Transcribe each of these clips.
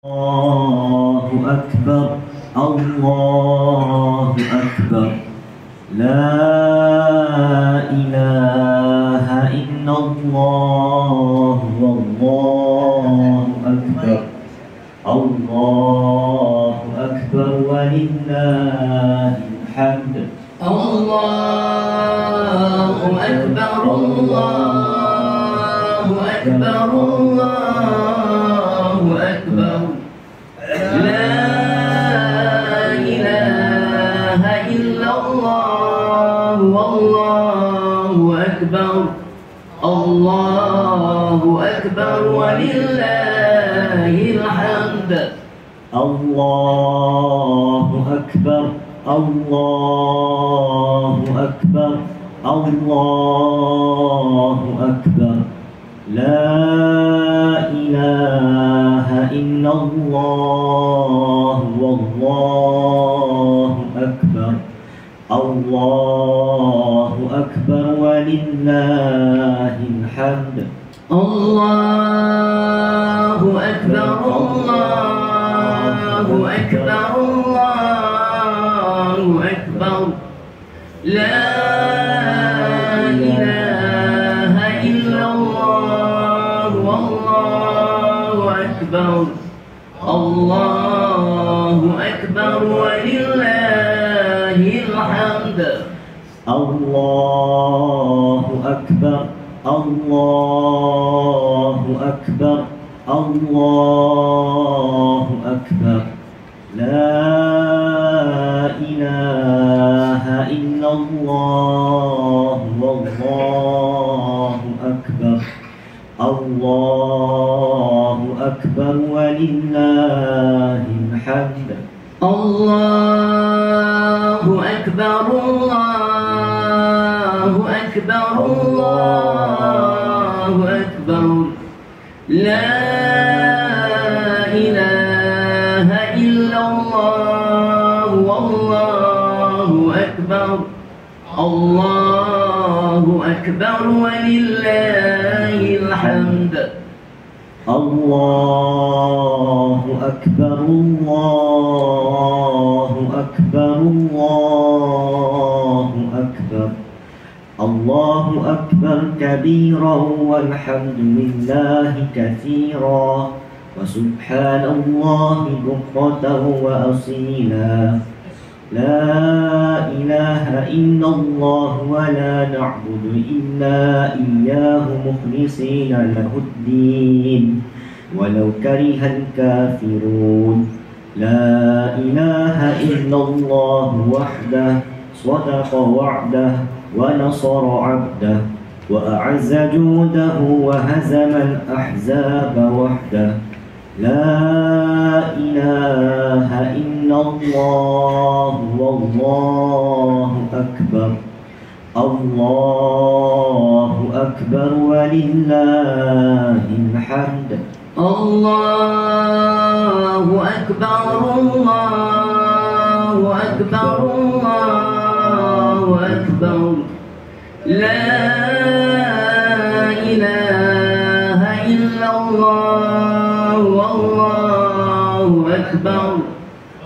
الله أكبر الله أكبر لا إله إلا الله والله أكبر الله أكبر ولله الحمد الله أكبر الله أكبر الله أكبر لا إله إلا الله والله أكبر الله أكبر ولله الحمد الله أكبر الله أكبر الله أكبر لا إله إلا الله والله أكبر الله أكبر ولله الحمد الله أكبر الله أكبر الله أكبر لا إله إلا الله والله أكبر الله أكبر ولله الحمد الله أكبر الله أكبر الله أكبر لا إله إلا الله والله أكبر الله أكبر ولله الحمد الله أكبر الله أكبر الله أكبر لا إله إلا الله والله أكبر الله أكبر ولله الحمد الله أكبر الله أكبر الله أكبر الله أكبر كبيرا والحمد لله كثيرا وسبحان الله بكرة وأصيلا لا إله إلا الله ولا نعبد إلا إياه مخلصين له الدين ولو كره الكافرون لا إله إلا الله وحده صدق وعده ونصر عبده وأعز جوده وهزم الأحزاب وحده لا إله إلا الله والله أكبر الله أكبر ولله الحمد الله أكبر الله أكبر الله أكبر لا إله إلا الله والله أكبر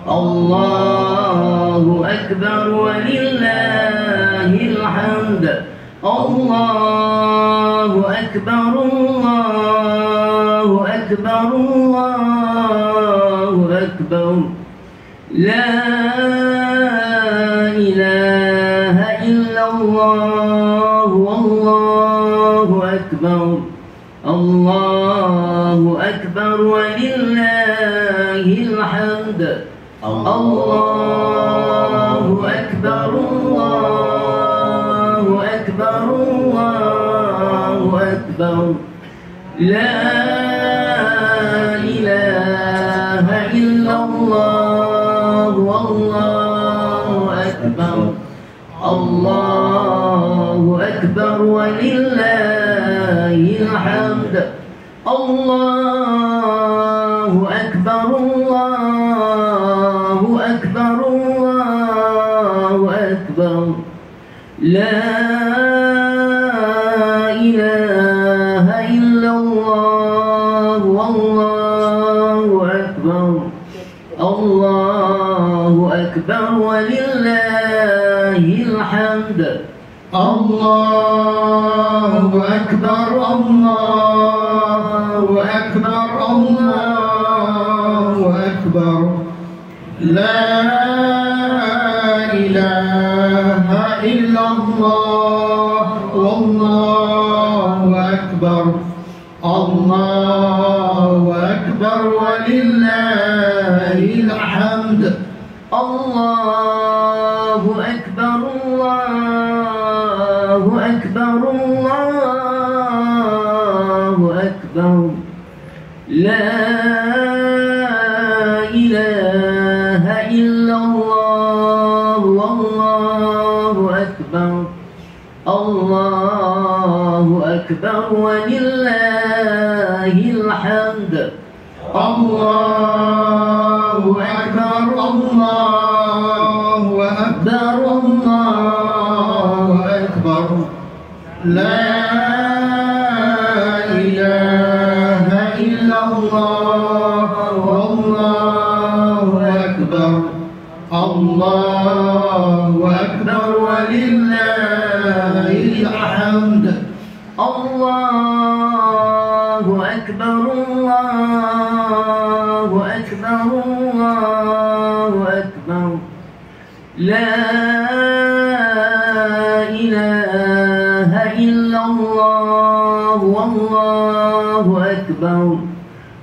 الله أكبر ولله الحمد الله أكبر الله أكبر الله أكبر لا إله إلا الله والله أكبر الله أكبر ولله الحمد الله أكبر الله أكبر الله أكبر لا إله إلا الله والله أكبر الله أكبر ولله الحمد الله أكبر الله أكبر الله أكبر لا إله إلا الله والله أكبر أكبر الله أكبر ولله الحمد الله أكبر الله أكبر الله أكبر لا إله إلا الله والله أكبر الله أكبر ولله الحمد الله أكبر الله أكبر الله أكبر لا إله إلا الله والله أكبر الله أكبر ولله الحمد الله أكبر الله أكبر الله أكبر لا إله إلا الله والله أكبر الله أكبر ولله الحمد الله أكبر الله أكبر الله أكبر لا إله إلا الله والله أكبر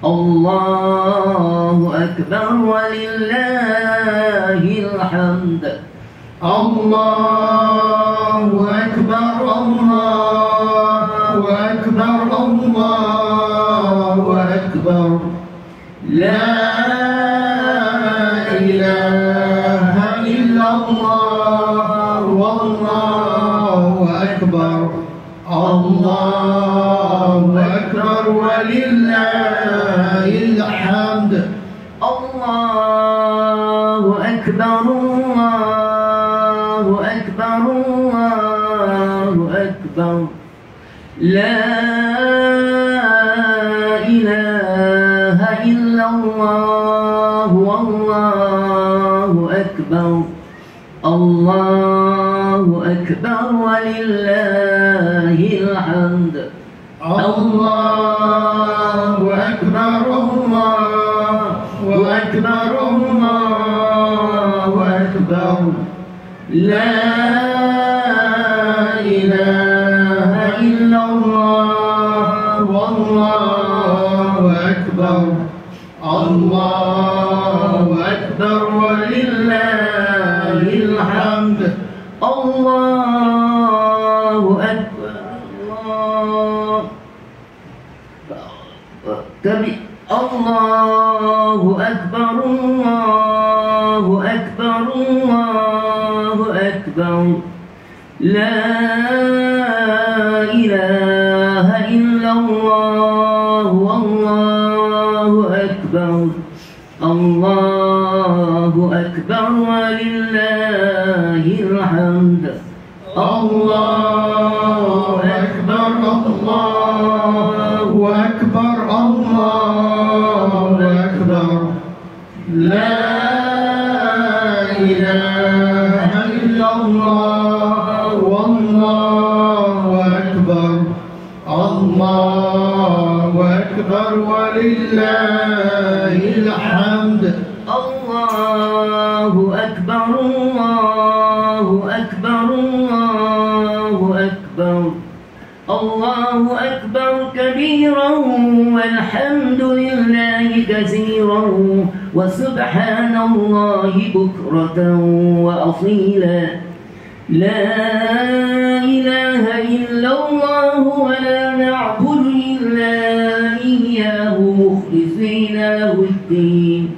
الله أكبر ولله الحمد الله أكبر الله أكبر الله أكبر لا إله إلا الله والله أكبر الله أكبر ولله الحمد الله أكبر الله أكبر الله أكبر لا إله إلا الله والله أكبر الله أكبر ولله الحمد الله أكبر الله أكبر الله أكبر لا إله إلا الله والله أكبر الله أكبر ولله الحمد الله أكبر الله أكبر الله أكبر الله أكبر لا إله إلا الله والله أكبر الله أكبر ولله الحمد الله أكبر الله أكبر الله أكبر لا إله إلا الله والله أكبر الله أكبر ولله الحمد الله أكبر الله أكبر الله أكبر الله أكبر كبيرا والحمد لله كثيرا وسبحان الله بكرة وأصيلا لا إله إلا الله ولا نعبد إلا إياه مخلصين له الدين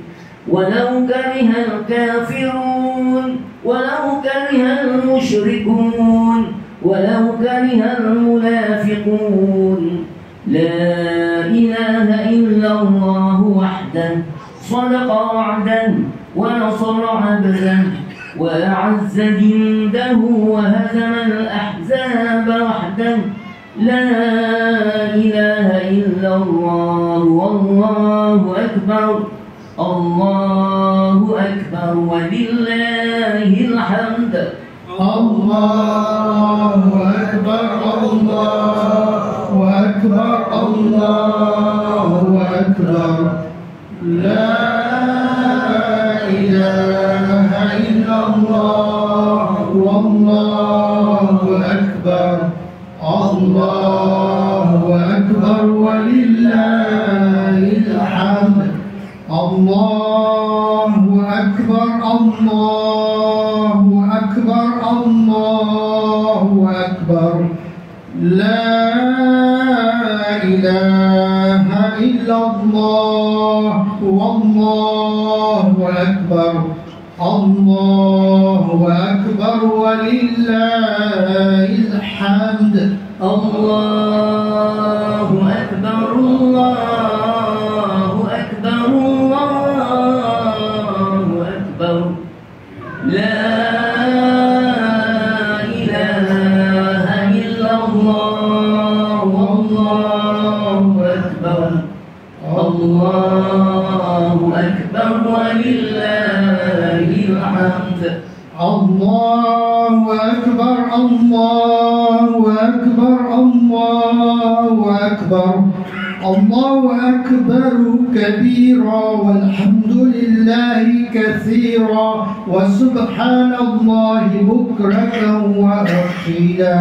ولو كره الكافرون ولو كره المشركون ولو كره المنافقون لا إله إلا الله وحده صدق وعدا ونصر عبدا وأعز جنده وهزم الأحزاب وحده لا إله إلا الله والله أكبر الله أكبر ولله الحمد. الله أكبر الله أكبر الله أكبر لا إله إلا الله والله أكبر الله أكبر ولله الحمد. الله أكبر الله أكبر الله أكبر لا إله إلا الله والله أكبر الله أكبر ولله الحمد. الله أكبر الله أكبر الله أكبر لا إله إلا الله والله أكبر الله أكبر ولله الحمد. الله أكبر الله أكبر الله أكبر الله أكبر كبيرا والحمد لله كثيرا وسبحان الله بكرة وأصيلا.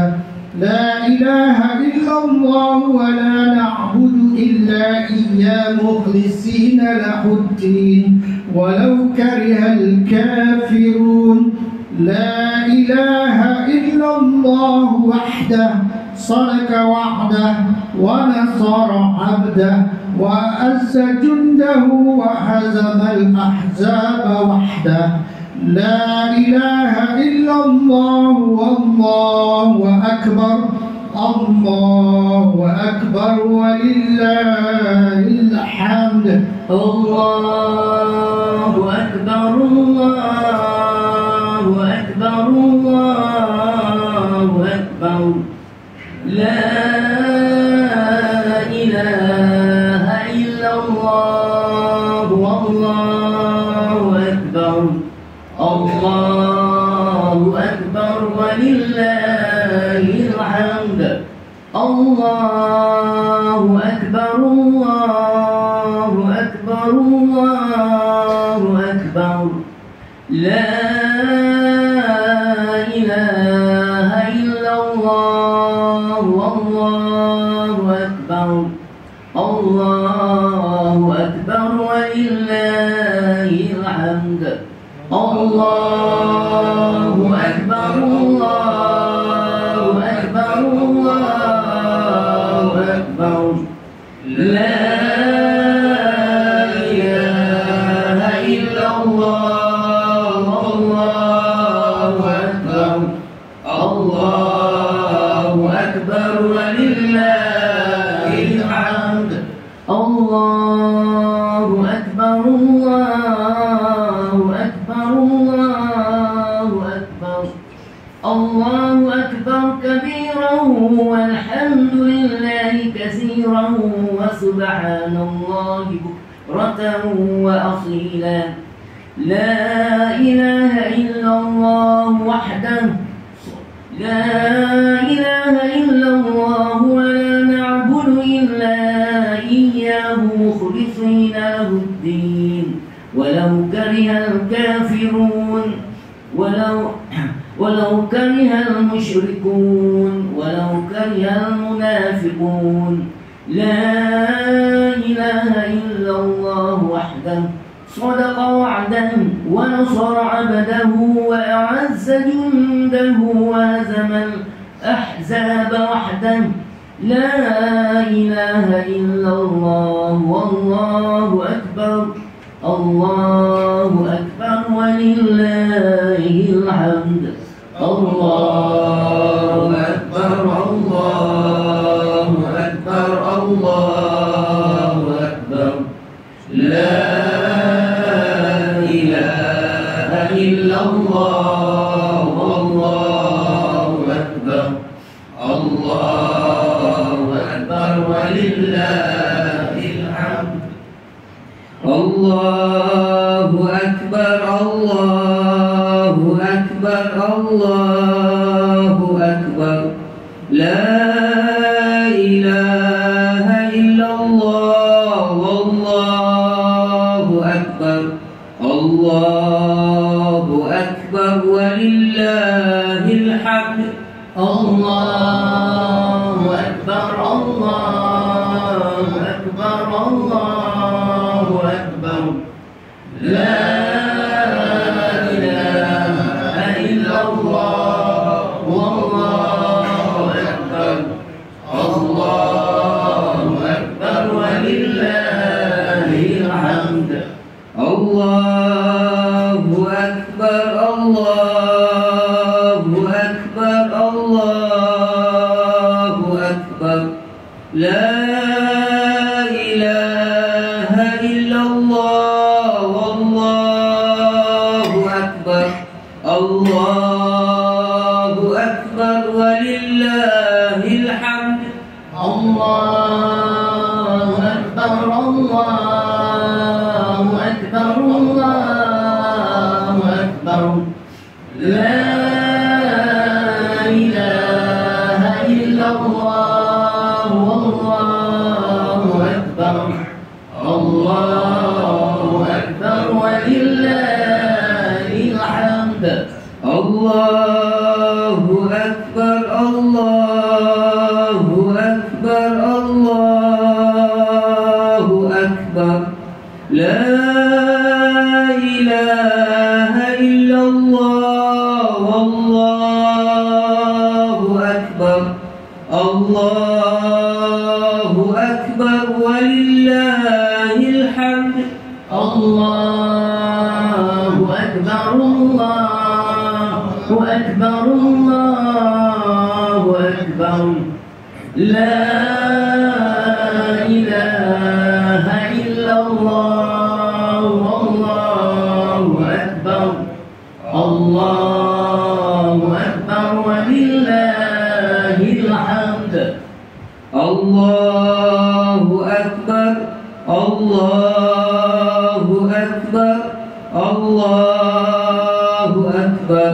لا إله إلا الله ولا نعبد إلا إياه مخلصين له الدين ولو كره الكافرون. لا إله إلا الله وحده صدق وعده ونصر عبده وأعز جنده وهزم الأحزاب وحده. لا إله إلا الله والله أكبر الله أكبر ولله الحمد. الله أكبر الله أكبر الله أكبر لا إله إلا الله والله أكبر الله أكبر ولله الحمد. الله أكبر الله أكبر الله أكبر لا إله إلا الله والله أكبر الله أكبر ولله الحمد. الله أكبر الله أكبر الله أكبر لا إله إلا الله والله أكبر الله أكبر ولله الحمد. الله أكبر الله أكبر الله أكبر الله أكبر كبيرا والحمد لله كثيرا وسبحان الله بكرة وأصيلا. لا إله إلا الله وحده لا إله إلا الله ولا نعبد إلا إياه مخلصين له الدين ولو كره الكافرون ولو كره المشركون ولو كره المنافقون. لا إله إلا الله وحده صدق وعده ونصر عبده وأعز جنده وهزم الأحزاب وحده. لا إله إلا الله والله أكبر الله أكبر ولله الحمد. الله أكبر الله أكبر الله أكبر لا إله إلا الله والله أكبر الله أكبر ولله الحمد. الله الله أكبر لا إله إلا الله والله أكبر الله أكبر ولله الحمد الله أكبر الله أكبر الله أكبر لا إله إلا الله والله أكبر الله أكبر ولله الحمد الله أكبر الله أكبر الله أكبر لا إله إلا الله والله أكبر الله أكبر ولله الحمد الله أكبر الله أكبر الله أكبر لا إله إلا الله والله أكبر الله أكبر ولله الحمد الله أكبر الله أكبر الله أكبر لا إله إلا الله والله أكبر الله أكبر ولله الحمد الله أكبر الله أكبر الله أكبر لا إله إلا الله والله أكبر الله أكبر ولله الحمد الله أكبر الله أكبر الله أكبر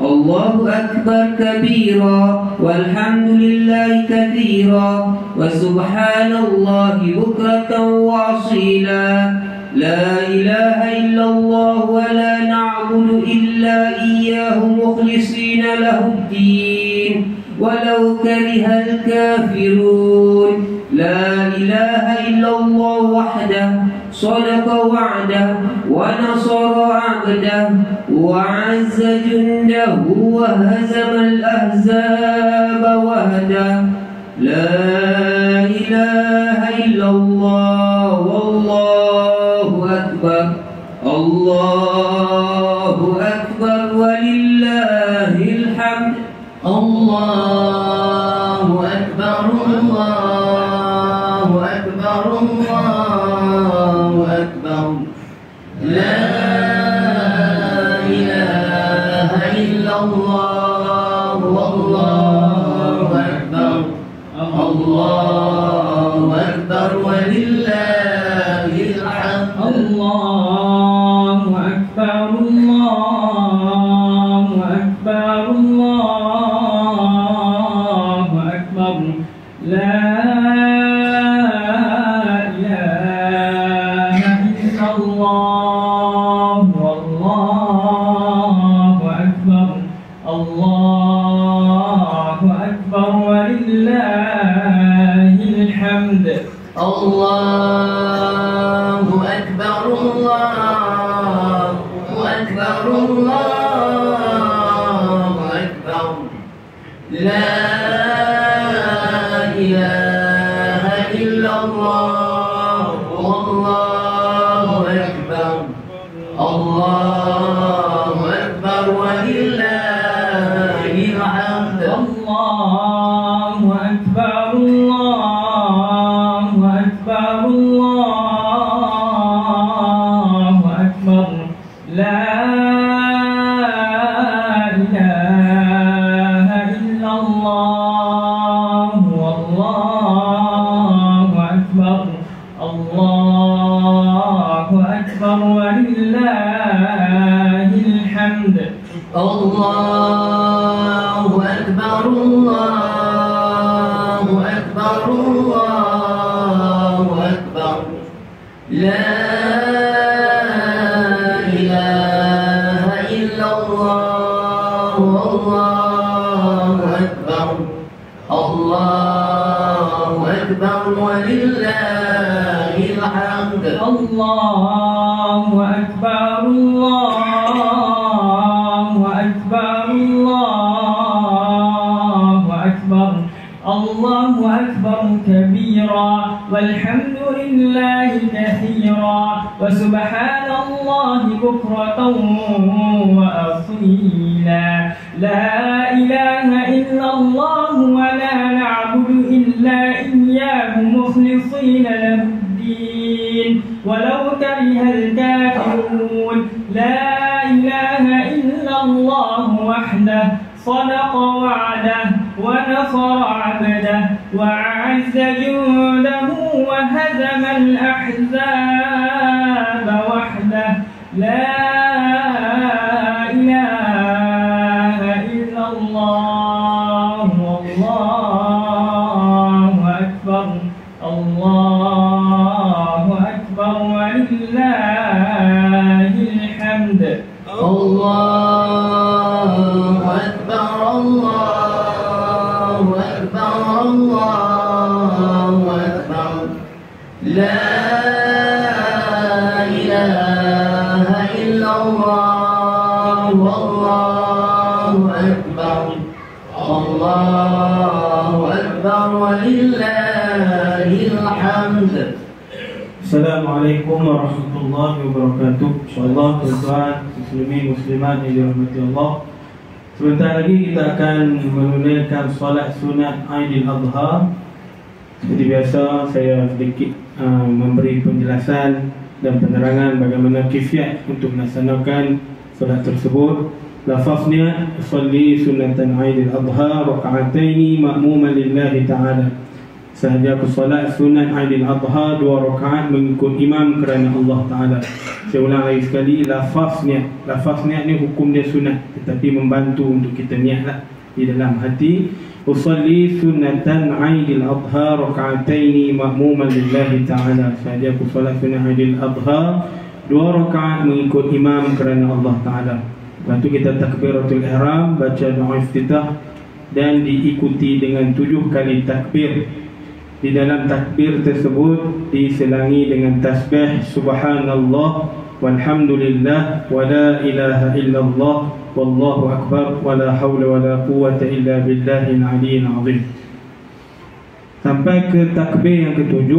الله أكبر كبيرا والحمد لله كثيرا وسبحان الله بكرة وأصيلا لا إله إلا الله ولا نعبد إلا إياه مخلصين له الدين ولو كره الكافرون لا إله إلا الله وحده صدق وعده ونصر عبده وعز جنده وهزم الأحزاب وحده لا إله إلا الله والله أكبر الله أكبر ولله الحمد الله أكبر الله أكبر الله أكبر لا إله إلا الله والله أكبر الله أكبر ولله الحمد الله أكبر الله أكبر الله أكبر لا إله إلا الله والله أكبر الله أكبر ولله الحمد الله أكبر الله أكبر الله أكبر لا إله إلا الله والله أكبر الله أكبر ولله الحمد الله أكبر الله أكبر الله أكبر لا إله إلا الله والله أكبر الله أكبر ولله الحمد الله أكبر الله أكبر الله أكبر لا إله إلا الله الله أكبر الله أكبر ولله الحمد الله أكبر الله أكبر الله أكبر الله أكبر كبيرا والحمد لله كثيرا وسبحان الله بكرة وأصيلا لا إله إلا الله ولا نعبد إلا إياه مخلصين له الدين ولو كره الكافرون لا إله إلا الله وحده صدق وعده ونصر عبده وأعز جنده وهزم الأحزاب وحده لا إله إلا الله والله أكبر الله أكبر ولله الحمد الله أكبر الله أكبر الله أكبر لا إله إلا الله والله أكبر الله أكبر ولله الحمد. Assalamualaikum warahmatullahi wabarakatuh. InsyaAllah tuan-tuan, muslimin, muslimat yang dirahmati Allah, sebentar lagi kita akan menunaikan solat sunat Aidil Adha. Seperti biasa, saya sedikit memberi penjelasan dan penerangan bagaimana kifiat untuk melaksanakan solat tersebut. Lafaznya, usalli sunatan Aidil Adha raka'ataini ma'muman lillahi ta'ala. Sahaja aku solat sunat Aidil Adha 2 rakaat mengikut imam kerana Allah Ta'ala. Saya ulang lagi sekali, lafaz niat ni hukum dia sunat, tetapi membantu untuk kita niatlah di dalam hati. Usalli sunatan Aidil Adha raka'ataini ma'muman lillahi ta'ala. Sahaja aku solat sunat Aidil Adha 2 rakaat mengikut imam kerana Allah Ta'ala. Lepas tu kita takbiratul ihram, baca doa iftitah dan diikuti dengan 7 kali takbir. Di dalam takbir tersebut diselangi dengan tasbih subhanallah walhamdulillah wa la ilaha illallah wallahu akbar wa la hawla wa la quwwata illa billahil aliyyil azim. Sampai ke takbir yang ke-7,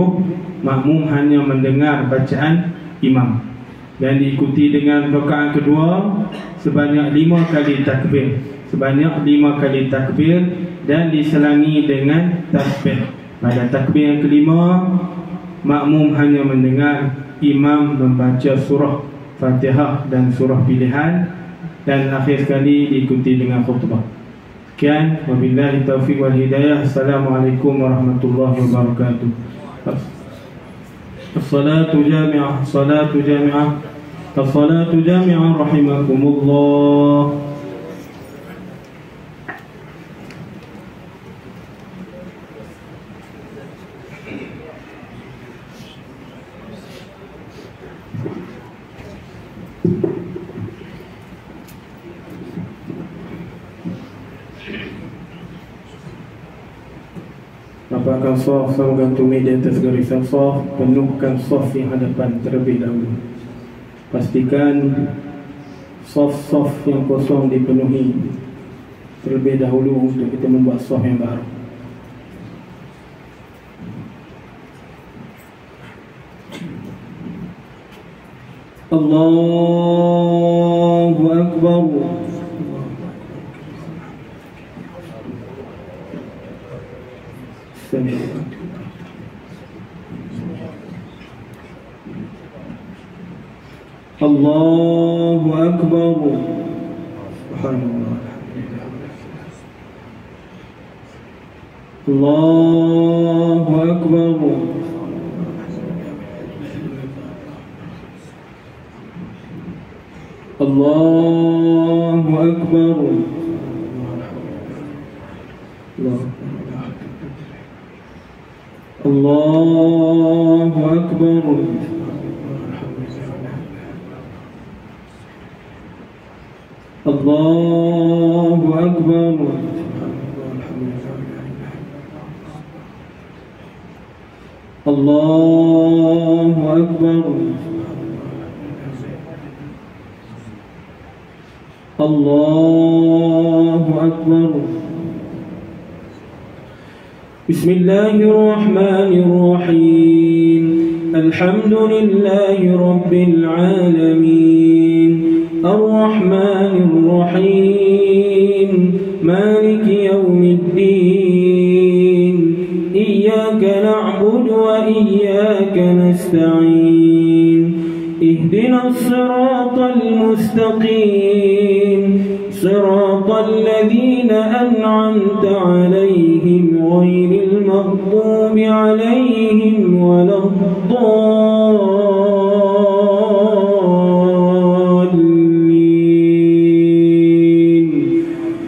makmum hanya mendengar bacaan imam dan diikuti dengan rakaat kedua sebanyak 5 kali takbir. Sebanyak 5 kali takbir dan diselangi dengan tasbih. Pada takbir yang kelima, makmum hanya mendengar imam membaca surah Fatihah dan surah pilihan, dan akhir sekali diikuti dengan khutbah. Sekian, wabillahi taufiq wal hidayah. Assalamualaikum warahmatullahi wabarakatuh. As-salatu jami'ah, salatu jami'ah, as-salatu jami'ah rahimakumullah. Rapatkan saf, sambungkan tumit di atas garisan saf. Penuhkan saf yang hadapan terlebih dahulu. Pastikan saf-saf yang kosong dipenuhi terlebih dahulu untuk kita membuat saf yang baru. Allahu Akbar. Allahu Akbar. Subhanallah. Allahu Akbar. Allahu أكبر الله أكبر الله أكبر الله أكبر الله أكبر بسم الله الرحمن الرحيم الحمد لله رب العالمين الرحمن الرحيم مالك يوم الدين إياك نعبد وإياك نستعين اهدنا الصراط المستقيم صراط الذين أنعمت عليهم غير المغضوب عليهم ولا الضالين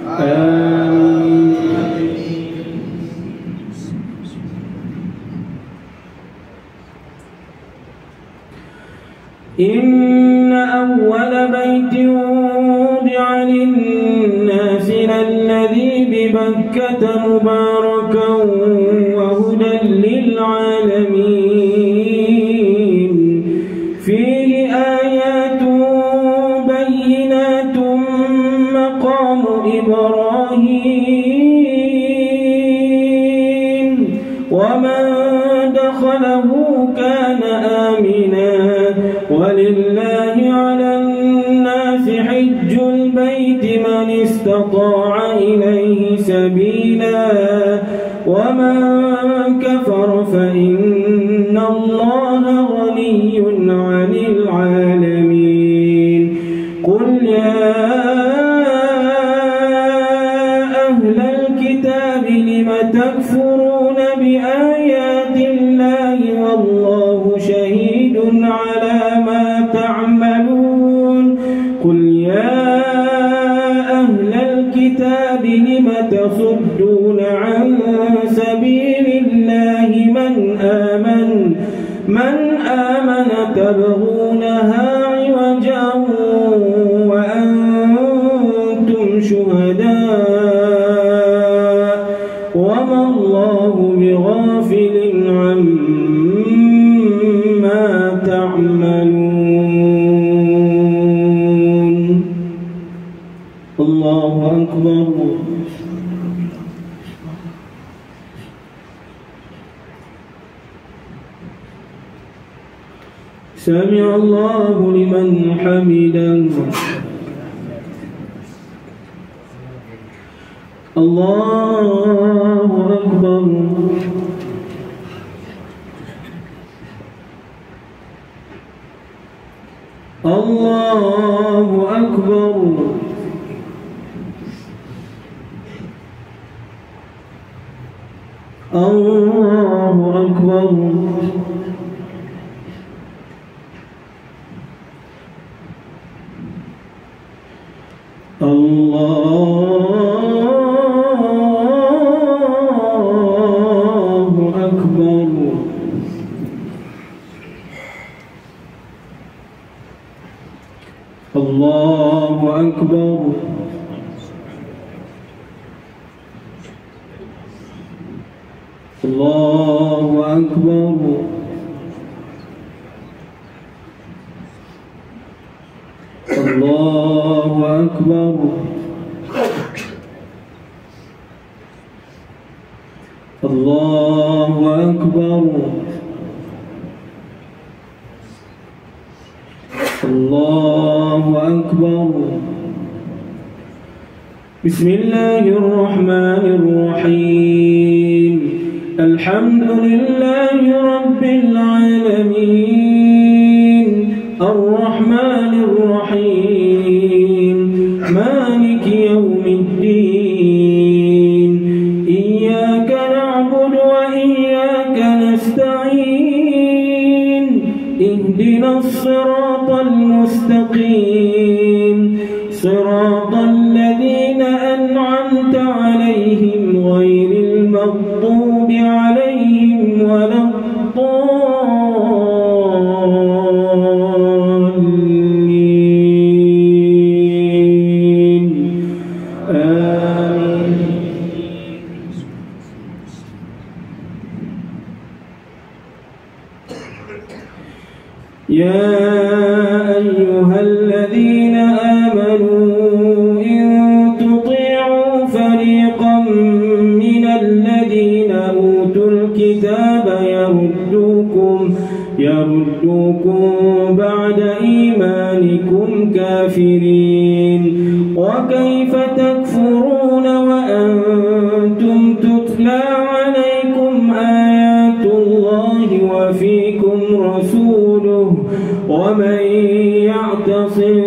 آمين. إن أول بيت وضع للناس للذي ببكة مباركا وهدى للعالمين فيه آيات بينات مقام إبراهيم ومن دخله كان آمنا ولله على الناس حج البيت من استطاع إليه سبيلا ومن كفر فإن الله غني عن العالمين قل يا أهل الكتاب لم تكفرون بآيات الله والله شهيد على ما تعملون قل يا أهل الكتاب لم تصدون عن سبيل الله من آمن تبغونها عوجا وأنتم شهداء وما الله بغافل عما تعملون الله أكبر سمع الله لمن حمده الله أكبر الله أكبر الله أكبر الله أكبر الله أكبر الله أكبر الله أكبر الله أكبر الله أكبر بسم الله الرحمن الرحيم الحمد لله رب العالمين الرحمن الرحيم مالك يوم الدين إياك نعبد وإياك نستعين اهدنا الصراط المستقيم صراط أيها الذين آمنوا إن تطيعوا فريقا من الذين أوتوا الكتاب يردوكم بعد إيمانكم كافرين وكيف تكفرون وأنتم تتلى عليكم آيات الله وفيكم رسوله ومن يعتصم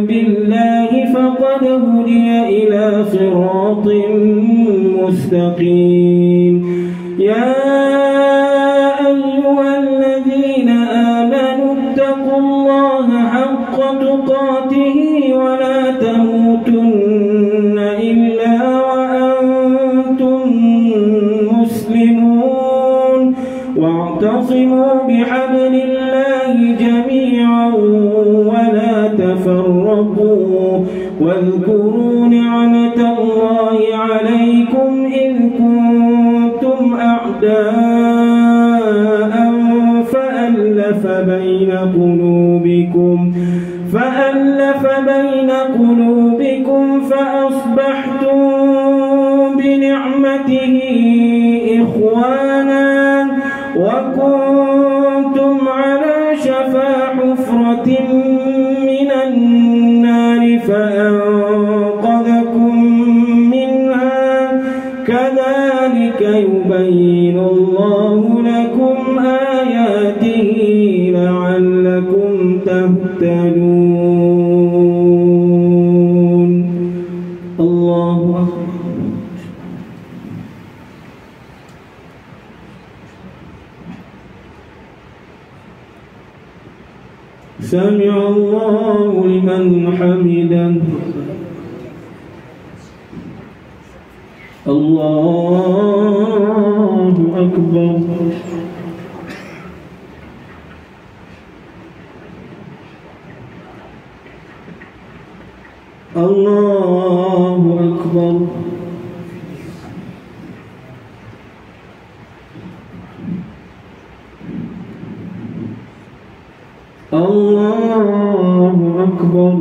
بالله فقد هدي إلى صراط مستقيم يا أيها الذين آمنوا اتقوا الله حق تقاته ولا تموتن إلا وأنتم مسلمون واعتصموا بحبل الله جميعا ولا تفرقوا واذكروا نعمة الله عليكم إذ كنتم أعداء فألف بين قلوبكم فأصبحتم بنعمته إخوانا وكنتم على شفا حفرة من النار فأنقذكم منها كذلك يبين الله لكم آياته لعلكم تهتدون. الله أكبر. سمع الله لمن حمده. الله أكبر. الله أكبر. الله أكبر.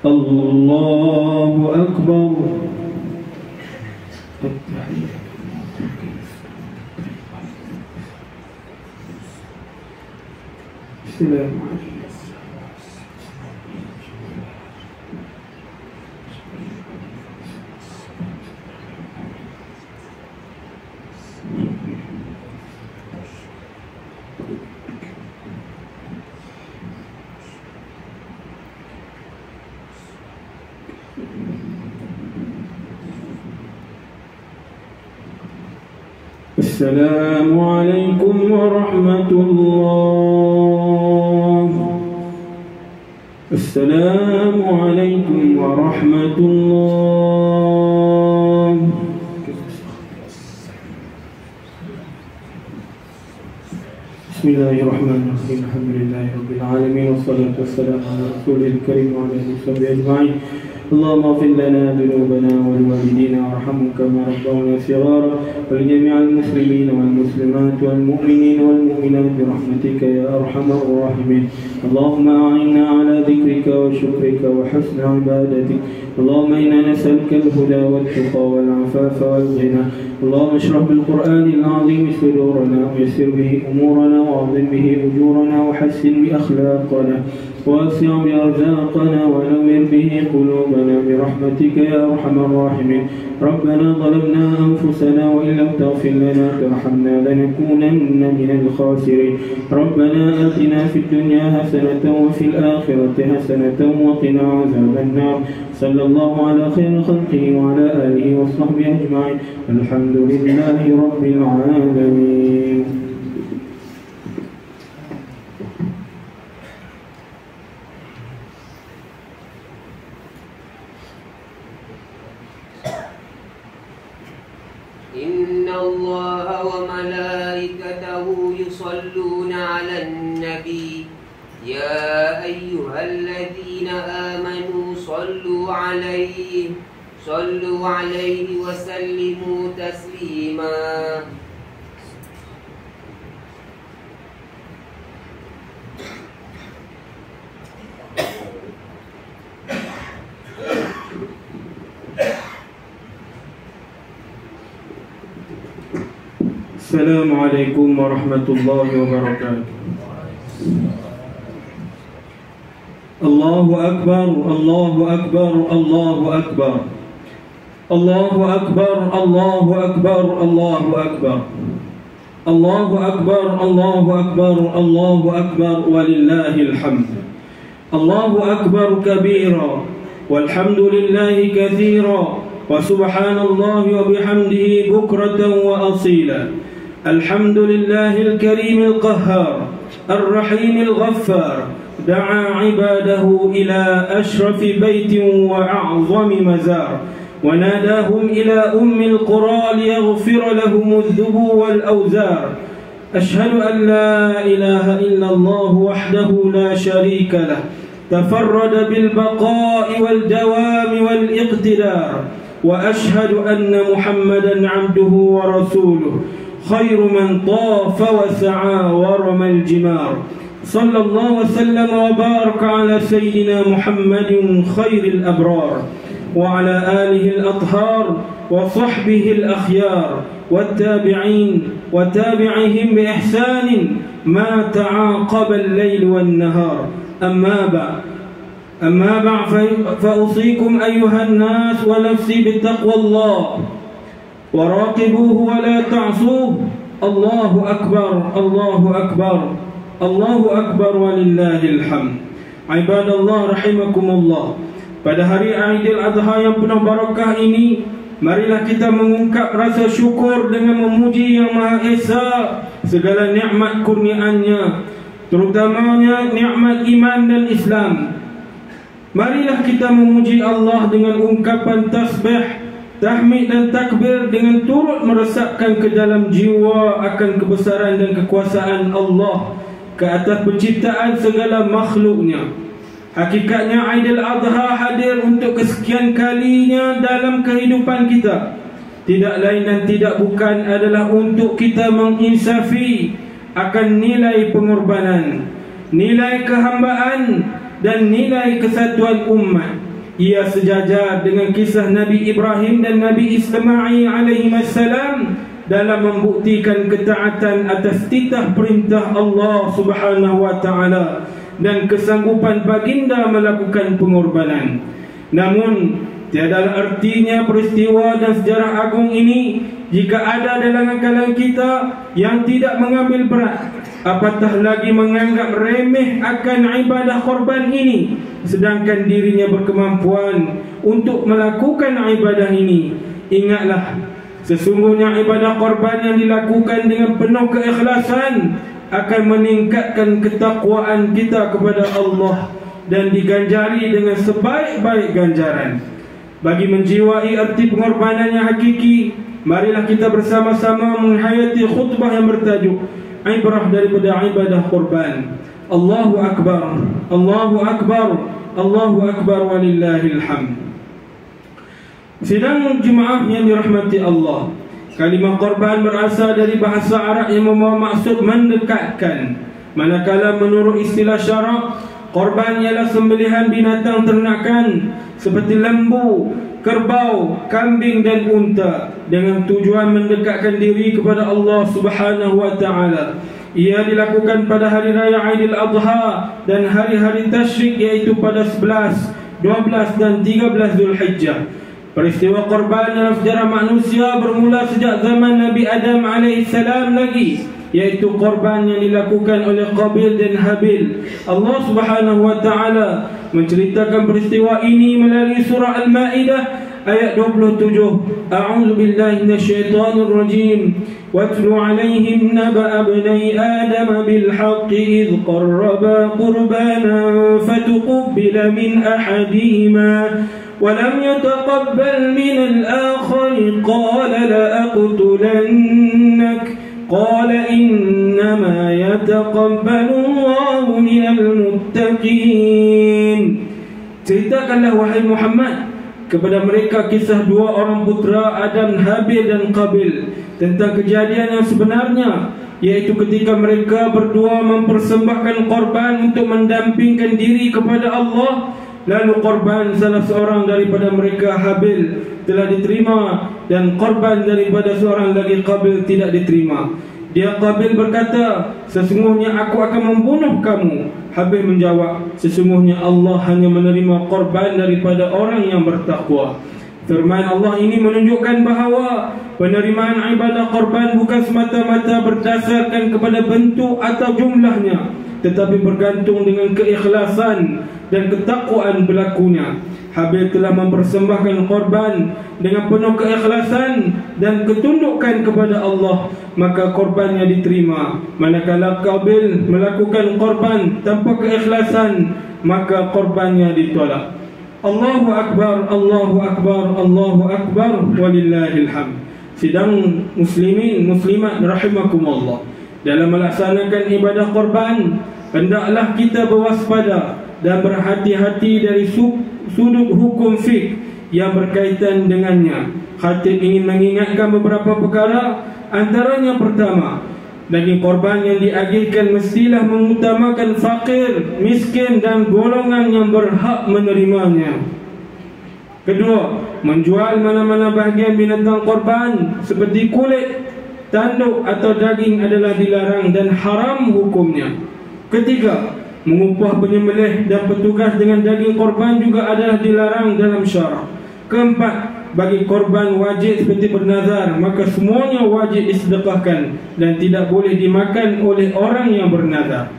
الله أكبر. السلام عليكم. السلام عليكم ورحمة الله. السلام عليكم ورحمة الله. بسم الله الرحمن الرحيم. الحمد لله رب العالمين والصلاة والسلام على رسوله الكريم وعلى آله وصحبه أجمعين. اللهم اغفر لنا ذنوبنا ولوالدينا وارحمهم كما ربونا صغارا ولجميع المسلمين والمسلمات والمؤمنين والمؤمنات برحمتك يا أرحم الراحمين. اللهم أعنا على ذكرك وشكرك وحسن عبادتك. اللهم إنا نسألك الهدى والتقى والعفاف والغنى. اللهم اشرح بالقرآن العظيم صدورنا ويسر به أمورنا وأعظم به أجورنا وحسن بأخلاقنا ووسع بأرزاقنا ونور به قلوبنا برحمتك يا أرحم الراحمين. ربنا ظلمنا أنفسنا وإن لم تغفر لنا وترحمنا لنكونن من الخاسرين. ربنا آتنا في الدنيا حسنة وفي الآخرة حسنة وقنا عذاب النار. صلى الله على خير خلقه وعلى آله وصحبه أجمعين. الحمد لله رب العالمين. إن الله وملائكته يصلون على النبي يا أيها الذين آمنوا صلوا عليه صلوا عليه وسلموا تسليما. Assalamualaikum warahmatullahi wabarakatuh. Allahu Akbar, Allahu Akbar, Allahu Akbar. Allahu Akbar, Allahu Akbar, Allahu Akbar. Allahu Akbar, Allahu Akbar, Allahu Akbar, walillahil hamd. Allahu Akbar kabira, walhamdulillahi katsira, wa subhanallahi wa bihamdihi bukratan wa asila. الحمد لله الكريم القهار الرحيم الغفار دعا عباده إلى أشرف بيت وأعظم مزار وناداهم إلى القرى ليغفر لهم الذنوب والأوزار. أشهد أن لا إله إلا الله وحده لا شريك له تفرد بالبقاء والدوام والاقتدار. وأشهد أن محمدا عبده ورسوله خير من طاف وسعى ورمى الجمار. صلى الله وسلم وبارك على سيدنا محمد خير الأبرار وعلى آله الأطهار وصحبه الأخيار والتابعين وتابعهم بإحسان ما تعاقب الليل والنهار. أما بعد فأوصيكم أيها الناس ونفسي بتقوى الله وراقبوه ولا تعصوه. الله أكبر، الله أكبر، الله أكبر walillahil hamd. Ibadallah rahimakumullah. Pada hari Aidil Adha yang penuh barakah ini, marilah kita mengungkap rasa syukur dengan memuji Yang Maha Esa segala nikmat kurniaannya, terutamanya nikmat iman dan Islam. Marilah kita memuji Allah dengan ungkapan tasbih, tahmid dan takbir dengan turut meresapkan ke dalam jiwa akan kebesaran dan kekuasaan Allah ke atas penciptaan segala makhluknya. Hakikatnya Aidil Adha hadir untuk kesekian kalinya dalam kehidupan kita. Tidak lain dan tidak bukan adalah untuk kita menginsafi akan nilai pengorbanan, nilai kehambaan dan nilai kesatuan umat. Ia sejajar dengan kisah Nabi Ibrahim dan Nabi Ismail alaihissalam dalam membuktikan ketaatan atas titah perintah Allah Subhanahu wa taala dan kesanggupan baginda melakukan pengorbanan. Namun tiada artinya peristiwa dan sejarah agung ini jika ada dalam kalangan kita yang tidak mengambil berat, apatah lagi menganggap remeh akan ibadah korban ini, sedangkan dirinya berkemampuan untuk melakukan ibadah ini. Ingatlah, sesungguhnya ibadah korban yang dilakukan dengan penuh keikhlasan akan meningkatkan ketakwaan kita kepada Allah dan diganjari dengan sebaik-baik ganjaran. Bagi menjiwai arti pengorbanan yang hakiki, marilah kita bersama-sama menghayati khutbah yang bertajuk Ibrah daripada ibadah korban. Allahu Akbar, Allahu Akbar, Allahu Akbar walillahil hamd. Sidang jemaah yang dirahmati Allah, kalimah korban berasal dari bahasa Arab yang membawa maksud mendekatkan. Manakala menurut istilah syarak, korban ialah sembelihan binatang ternakan seperti lembu, kerbau, kambing dan unta dengan tujuan mendekatkan diri kepada Allah Subhanahu wa taala. Ia dilakukan pada hari raya Aidil Adha dan hari-hari tasyrik, iaitu pada 11, 12 dan 13 Zulhijjah. Peristiwa korban dalam sejarah manusia bermula sejak zaman Nabi Adam alaihissalam lagi, iaitu korban yang dilakukan oleh Qabil dan Habil. Allah Subhanahu wa taala menceritakan peristiwa ini melalui surah Al-Maidah ayat 27. A'udzu billahi minasyaitonir rajim. Watlu 'alaihim naba'a ibni Adam bil haqqi idh qarraba qurbanan fatuqbila min ahadihima ولم يتقبل من الآخر قال لأقتلنك قال إنما يتقبل الله من المتقين. Ceritakanlah wahai Muhammad kepada mereka kisah dua orang putera Adam, Habil dan Qabil, tentang kejadian yang sebenarnya, yaitu ketika mereka berdua mempersembahkan korban untuk mendampingkan diri kepada Allah. Lalu korban salah seorang daripada mereka, Habil, telah diterima, dan korban daripada seorang lagi, Qabil, tidak diterima. Dia, Qabil, berkata, sesungguhnya aku akan membunuh kamu. Habil menjawab, sesungguhnya Allah hanya menerima korban daripada orang yang bertakwa. Firman Allah ini menunjukkan bahawa penerimaan ibadah korban bukan semata-mata berdasarkan kepada bentuk atau jumlahnya, tetapi bergantung dengan keikhlasan dan ketakwaan berlakunya. Habil telah mempersembahkan korban dengan penuh keikhlasan dan ketundukan kepada Allah, maka korbannya diterima. Manakala Qabil melakukan korban tanpa keikhlasan, maka korbannya ditolak. Allahu Akbar, Allahu Akbar, Allahu Akbar, walillahil hamd. Sidang muslimin muslimat rahimakumullah, dalam melaksanakan ibadah korban, hendaklah kita berwaspada dan berhati-hati dari sudut hukum fiqh yang berkaitan dengannya. Khatib ingin mengingatkan beberapa perkara. Antaranya, pertama, daging korban yang diagihkan mestilah mengutamakan fakir, miskin dan golongan yang berhak menerimanya. Kedua, menjual mana-mana bahagian binatang korban seperti kulit, tanduk atau daging adalah dilarang dan haram hukumnya. Ketiga, mengupah penyembelih dan petugas dengan daging korban juga adalah dilarang dalam syarak. Keempat, bagi korban wajib seperti bernazar, maka semuanya wajib disedekahkan dan tidak boleh dimakan oleh orang yang bernazar.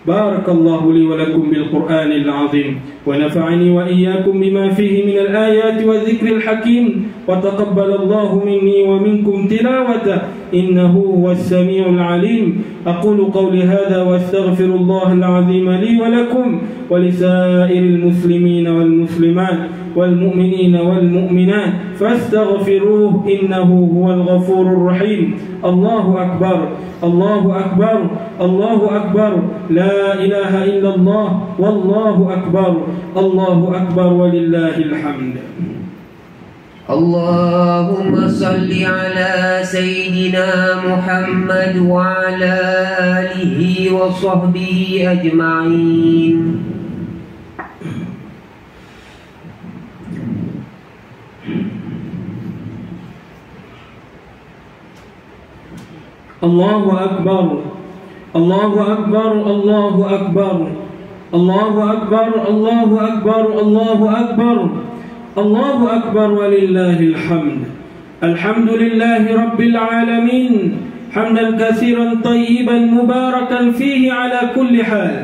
Barakallahu li wa lakum bil Qur'anil azim wa nafa'ani wa iyyakum bima fihi min al ayati wa dhikril hakim wa taqabbalallahu minni wa minkum tilawata innahu huwas samiul alim. Aqulu qawli hadha wa astaghfirullahal azim li wa lakum wa lisairil muslimin wal muslimat والمؤمنين والمؤمنات فاستغفروه إنه هو الغفور الرحيم. الله أكبر، الله أكبر، الله أكبر، لا إله إلا الله، والله أكبر، الله أكبر، ولله الحمد. اللهم صل على سيدنا محمد وعلى آله وصحبه أجمعين. الله أكبر، الله أكبر، الله أكبر، الله أكبر، الله أكبر، الله أكبر، الله أكبر، ولله الحمد. الحمد لله رب العالمين، حمدا كثيرا طيبا مباركا فيه على كل حال.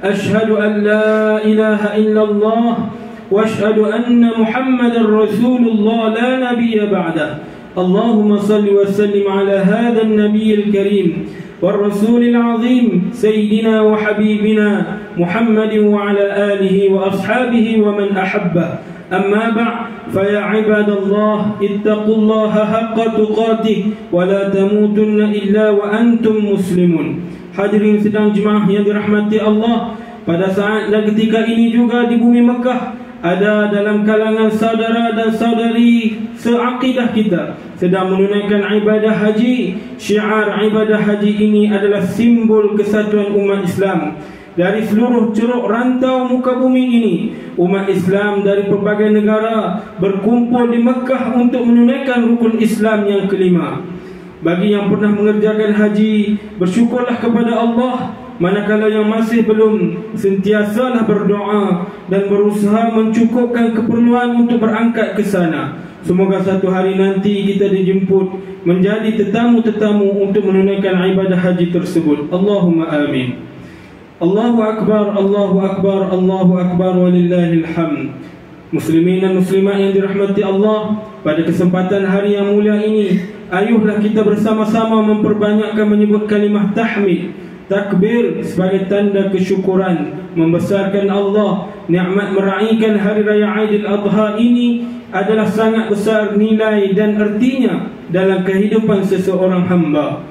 أشهد أن لا إله إلا الله وأشهد أن محمدا رسول الله لا نبي بعده. اللهم صل وسلم على هذا النبي الكريم والرسول العظيم سيدنا وحبيبنا محمد وعلى آله وأصحابه ومن أحبه. أما بعد، فيا عباد الله اتقوا الله حق تقاته ولا تموتن إلا وأنتم مسلمون. Hadirin sedang jemaah yang dirahmati Allah, pada saat dan ketika ini juga di bumi Mekah ada dalam kalangan saudara dan saudari seakidah kita sedang menunaikan ibadah haji. Syiar ibadah haji ini adalah simbol kesatuan umat Islam. Dari seluruh ceruk rantau muka bumi ini, umat Islam dari berbagai negara berkumpul di Mekah untuk menunaikan rukun Islam yang kelima. Bagi yang pernah mengerjakan haji, bersyukurlah kepada Allah. Manakala yang masih belum, sentiasalah berdoa dan berusaha mencukupkan keperluan untuk berangkat ke sana. Semoga satu hari nanti kita dijemput menjadi tetamu-tetamu untuk menunaikan ibadah haji tersebut. Allahumma amin. Allahu Akbar, Allahu Akbar, Allahu Akbar, walillahil hamd. Muslimin dan muslimat yang dirahmati Allah, pada kesempatan hari yang mulia ini, ayuhlah kita bersama-sama memperbanyakkan menyebut kalimah tahmid, takbir sebagai tanda kesyukuran, membesarkan Allah. Nikmat meraihkan hari raya Aidil Adha ini adalah sangat besar nilai dan artinya dalam kehidupan seseorang hamba.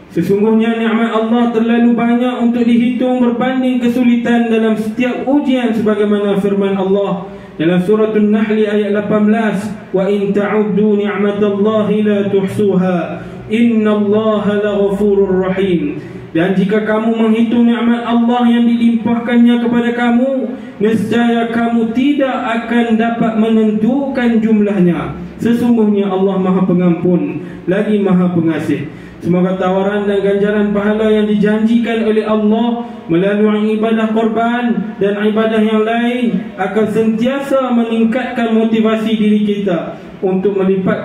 Sesungguhnya nikmat Allah terlalu banyak untuk dihitung berbanding kesulitan dalam setiap ujian, sebagaimana firman Allah, Dalam surah An-Nahl ayat 18, wa in ta'uddu ni'matallahi la tuhsuha innallaha laghafurur rahim. Dan jika kamu menghitung nikmat Allah yang dilimpahkannya kepada kamu, nescaya kamu tidak akan dapat menentukan jumlahnya. Sesungguhnya Allah Maha Pengampun lagi Maha Pengasih. Semoga tawaran dan ganjaran pahala yang dijanjikan oleh Allah melalui ibadah korban dan ibadah yang lain akan sentiasa meningkatkan motivasi diri kita untuk melipat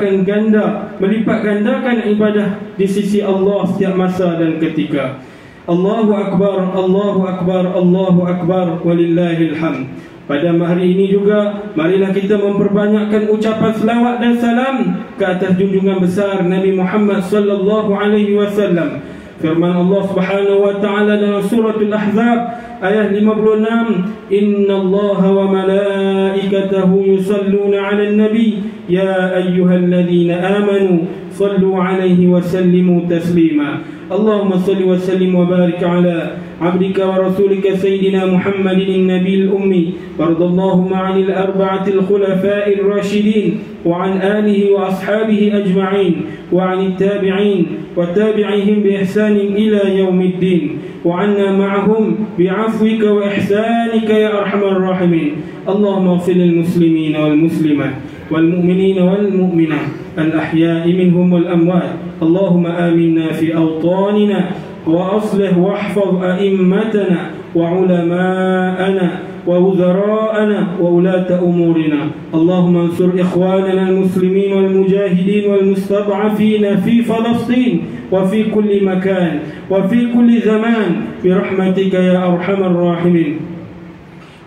gandakan ibadah di sisi Allah setiap masa dan ketika. Allahu Akbar, Allahu Akbar, Allahu Akbar, walillahil hamd. Pada hari ini juga, marilah kita memperbanyakkan ucapan selawat dan salam ke atas junjungan besar Nabi Muhammad sallallahu alaihi wasallam. Firman Allah Subhanahu wa taala dalam surah Al-Ahzab ayat 56, innallaha wa malaikatahu yusalluna 'alan nabi ya ayyuhalladzina amanu sallu 'alaihi wa sallimu taslima. Allahumma salli wa sallim wa barik ala abdika wa rasulika sayyidina Muhammadin nabiyil ummi waradallahumma 'anil arba'atil khulafa'ir rasyidin wa 'an alihi wa ashabihi ajma'in wa 'anit tabi'in wa tabi'ihim bi ihsanin ila yaumiddin wa 'anna ma'ahum bi'afwika wa ihsanika ya arhamar rahimin. Allahumma ighfir lil muslimina wal muslimat wal mu'minina wal mu'minat al-ahya'i minhum wal amwat. Allahumma aminna fi awtanina wa aslih wahfaz a'immatana wa ulama'ana ووزراءنا وولاة أمورنا. اللهم انصر إخواننا المسلمين والمجاهدين والمستضعفين في فلسطين وفي كل مكان وفي كل زمان برحمتك يا أرحم الراحمين.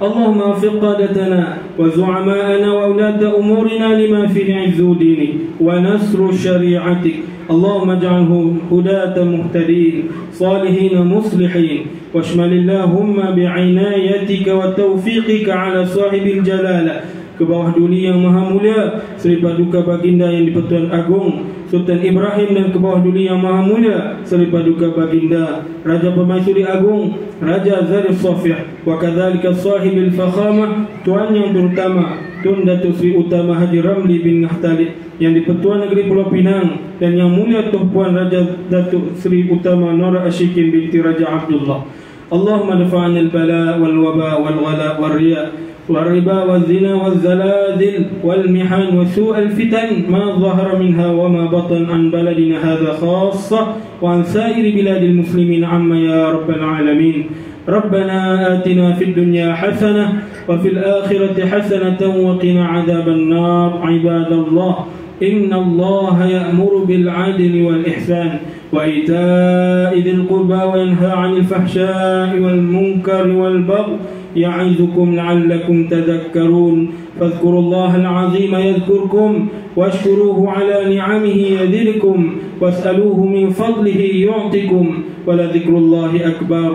اللهم وفق قادتنا وزعماءنا وولاة أمورنا لما فيه عز دينك ونصر شريعتك. اللهم اجعلهم هداة مهتدين صالحين مصلحين واشمل اللهم بعنايتك وتوفيقك على صاحب الجلالة. Ke bawah duli yang maha mulia Seri Paduka Baginda yang di-Pertuan Agong Sultan Ibrahim, dan ke bawah duli yang maha mulia Seri Paduka Baginda Raja Permaisuri Agung Raja Zarif Sofiyah, wa kadzalika sahibil fakhamah Tuan yang terutama Tun Datuk Seri Utama Haji Ramli bin Nahtali yang di-Pertuan Negeri Pulau Pinang, dan yang mulia Tuh Puan Raja Datuk Seri Utama Nora Ashikin binti Raja Abdullah. Allahumma dafa'anil bala wal waba wal ghala wal riya والربا والزنا والزلازل والمحن وسوء الفتن ما ظهر منها وما بطن عن بلدنا هذا خاصة وعن سائر بلاد المسلمين عما يا رب العالمين. ربنا آتنا في الدنيا حسنة وفي الآخرة حسنة وقنا عذاب النار. عباد الله إن الله يأمر بالعدل والإحسان وإيتاء ذي القربى وينهى عن الفحشاء والمنكر والبغي يعظكم لعلكم تذكرون. فاذكروا الله العظيم يذكركم واشكروه على نعمه يزدكم واسألوه من فضله يعطكم ولذكر الله أكبر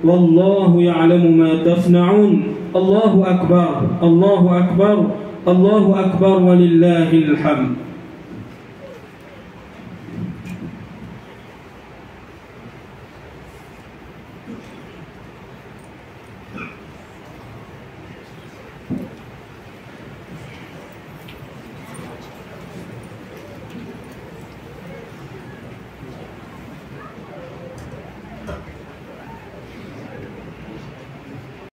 والله يعلم ما تصنعون. الله أكبر الله أكبر الله أكبر ولله الحمد.